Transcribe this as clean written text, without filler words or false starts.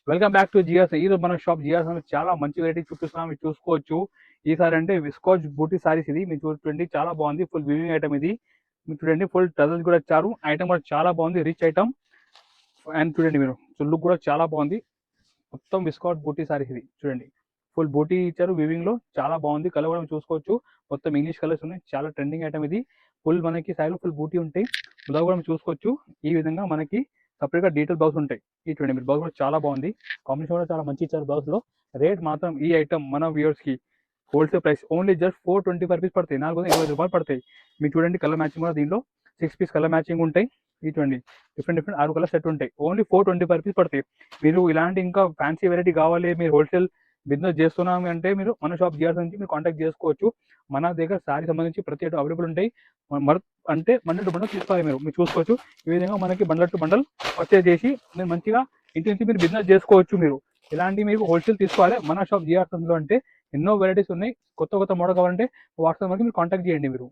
Welcome back to జియాస్. ఈ రోజు మన షాప్ జియాస్ చాలా మంచి వెరైటీ చూపిస్తున్నాం. మీరు చూసుకోవచ్చు. ఈసారి అంటే విస్కోజ్ బూటీ సారీస్ ఇది మీరు చూడండి, చాలా బాగుంది. ఫుల్ వివింగ్ ఐటమ్ ఇది. మీరు చూడండి, ఫుల్ టజల్స్ కూడా ఇచ్చారు. ఐటమ్ కూడా చాలా బాగుంది, రిచ్ ఐటమ్. అండ్ చూడండి మీరు లుక్ కూడా చాలా బాగుంది. మొత్తం విస్కోజ్ బూటీ సారీస్ ఇది చూడండి. ఫుల్ బూటీ ఇచ్చారు, వివింగ్ లో చాలా బాగుంది. కలర్ కూడా చూసుకోవచ్చు. మొత్తం ఇంగ్లీష్ కలర్స్ ఉన్నాయి. చాలా ట్రెండింగ్ ఐటమ్ ఇది. ఫుల్ మనకి సైడ్ ఫుల్ బూటీ ఉంటాయి. బ్లౌజ్ కూడా చూసుకోవచ్చు. ఈ విధంగా మనకి సపరేట్ గా డీటెయిల్ బ్లౌజ్ ఉంటాయి. ఈ చూడండి మీరు బ్లౌజ్ కూడా చాలా బాగుంది. కాంబినేషన్ కూడా చాలా మంచి ఇచ్చారు బ్లౌజ్ లో. రేట్ మాత్రం ఈ ఐటమ్ మన వ్యూవర్స్ కి wholesale price only just 425 rupees పడతాయి. 420 రూపాయలు పడతాయి. మీకు చూడండి కలర్ మ్యాచింగ్ కూడా దీనిలో 6 పీస్ కలర్ మ్యాచింగ్ ఉంటాయి. ఈ చూడండి డిఫరెంట్ 6 కలర్ సెట్ ఉంటాయి. ఓన్లీ 425 రూపీస్ పడతాయి. మీరు ఇలాంటి ఇంకా ఫ్యాన్సీ వెరైటీ కావాలి, మీరు హోల్సేల్ బిజినెస్ చేస్తున్నాం అంటే మీరు మన షాప్ జియాస్ నుంచి మీరు కాంటాక్ట్ చేసుకోవచ్చు. మన దగ్గర శారీ సంబంధించి ప్రతి ఒక్కటి అవైలబుల్ ఉంటాయి. అంటే బండల్ టు బండల్ తీసుకోవాలి. మీరు చూసుకోవచ్చు. ఈ విధంగా మనకి బండల్ టు బండల్ పర్చేజ్ చేసి మీరు మంచిగా ఇంటి నుంచి మీరు బిజినెస్ చేసుకోవచ్చు. మీరు ఇలాంటి మీకు హోల్సేల్ తీసుకోవాలి. మన షాప్ జియాస్ లో అంటే ఎన్నో వెరైటీస్ ఉన్నాయి. కొత్త మోడల్ కావాలంటే వాట్సాప్ వరకు మీరు కాంటాక్ట్ చేయండి మీరు.